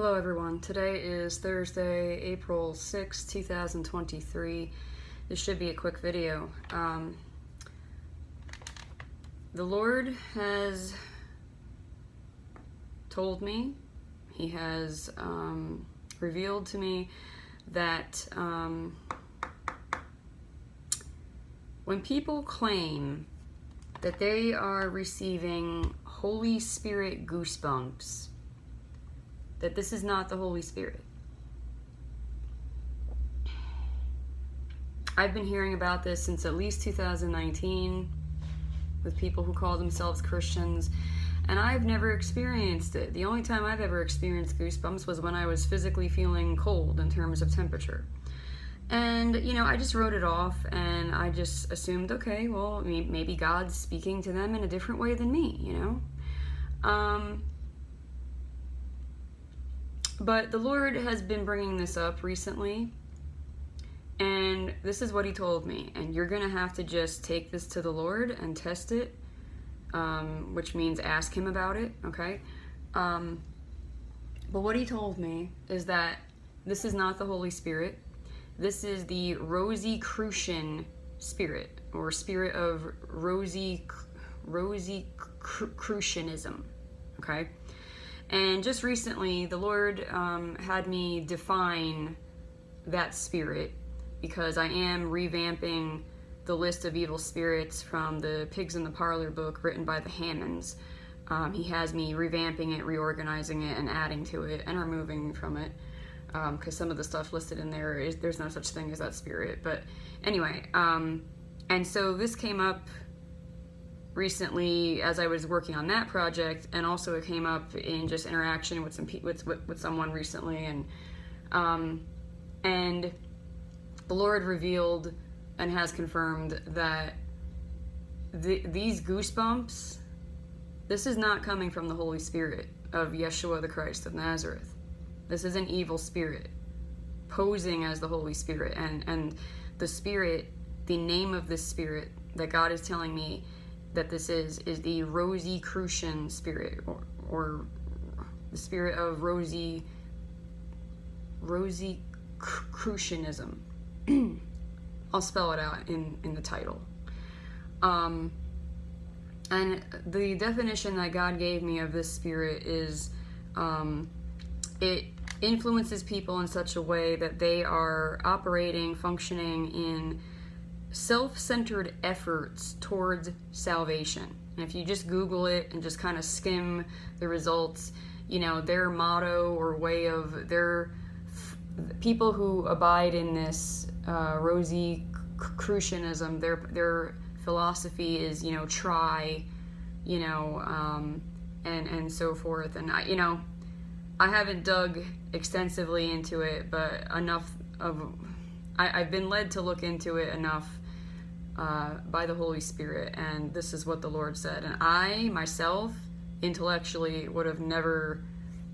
Hello everyone. Today is Thursday, April 6, 2023. This should be a quick video. The Lord has told me, He has revealed to me that when people claim that they are receiving Holy Spirit goosebumps, that this is not the Holy Spirit. I've been hearing about this since at least 2019 with people who call themselves Christians, and I've never experienced it. The only time I've ever experienced goosebumps was when I was physically feeling cold in terms of temperature. And, I just wrote it off, and I just assumed, okay, well, maybe God's speaking to them in a different way than me, But the Lord has been bringing this up recently, and this is what He told me. And you're going to have to just take this to the Lord and test it, which means ask Him about it, okay? But what He told me is that this is not the Holy Spirit. This is the Rosicrucian Spirit, or spirit of Rosicrucianism, okay? And just recently, the Lord had me define that spirit, because I am revamping the list of evil spirits from the Pigs in the Parlor book written by the Hammonds. He has me revamping it, reorganizing it, and adding to it, and removing from it, because some of the stuff listed in there, there's no such thing as that spirit. But anyway, and so this came up recently as I was working on that project, and also it came up in just interaction with with someone recently, and the Lord revealed and has confirmed that these goosebumps, this is not coming from the Holy Spirit of Yeshua the Christ of Nazareth. This is an evil spirit posing as the Holy Spirit, and the spirit, the name of this spirit that God is telling me that this is the Rosicrucian Spirit, or the spirit of Rosicrucianism. I'll spell it out in the title. And the definition that God gave me of this spirit is it influences people in such a way that they are operating, functioning in self-centered efforts towards salvation. And if you just Google it and just kind of skim the results, their motto or way of their people who abide in this Rosicrucianism, their philosophy is try, and so forth. And I haven't dug extensively into it, but I've been led to look into it enough by the Holy Spirit, and this is what the Lord said. And I, myself, intellectually would have never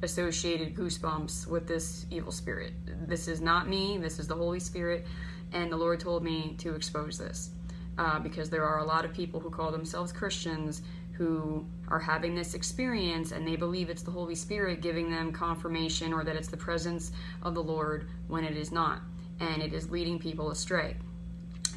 associated goosebumps with this evil spirit. This is not me, this is the Holy Spirit, and the Lord told me to expose this, because there are a lot of people who call themselves Christians who are having this experience, and they believe it's the Holy Spirit giving them confirmation, or that it's the presence of the Lord, when it is not. And it is leading people astray.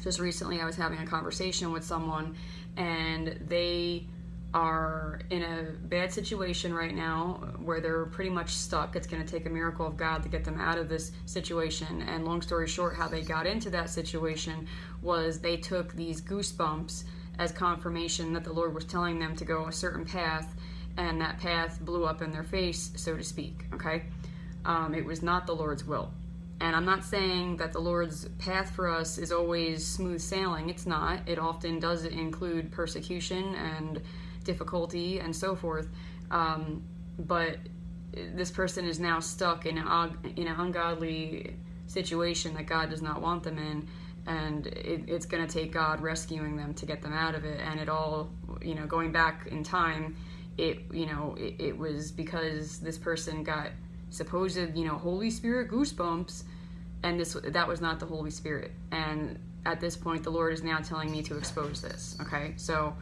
Just recently I was having a conversation with someone, and they are in a bad situation right now where they're pretty much stuck. It's going to take a miracle of God to get them out of this situation. And long story short, how they got into that situation was they took these goosebumps as confirmation that the Lord was telling them to go a certain path, and that path blew up in their face, so to speak, okay? It was not the Lord's will. And I'm not saying that the Lord's path for us is always smooth sailing. It's not. It often does include persecution and difficulty and so forth. But this person is now stuck in an ungodly situation that God does not want them in. And it's going to take God rescuing them to get them out of it. And it all, going back in time, it was because this person got supposed, Holy Spirit goosebumps, and that was not the Holy Spirit. And at this point, the Lord is now telling me to expose this, okay? So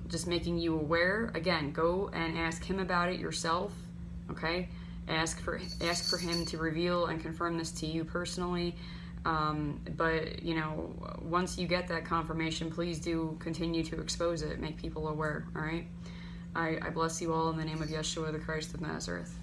just making you aware. Again, go and ask Him about it yourself, okay? ask for him to reveal and confirm this to you personally. But you know, once you get that confirmation, please do continue to expose it, make people aware. All right. I bless you all in the name of Yeshua, the Christ of Nazareth.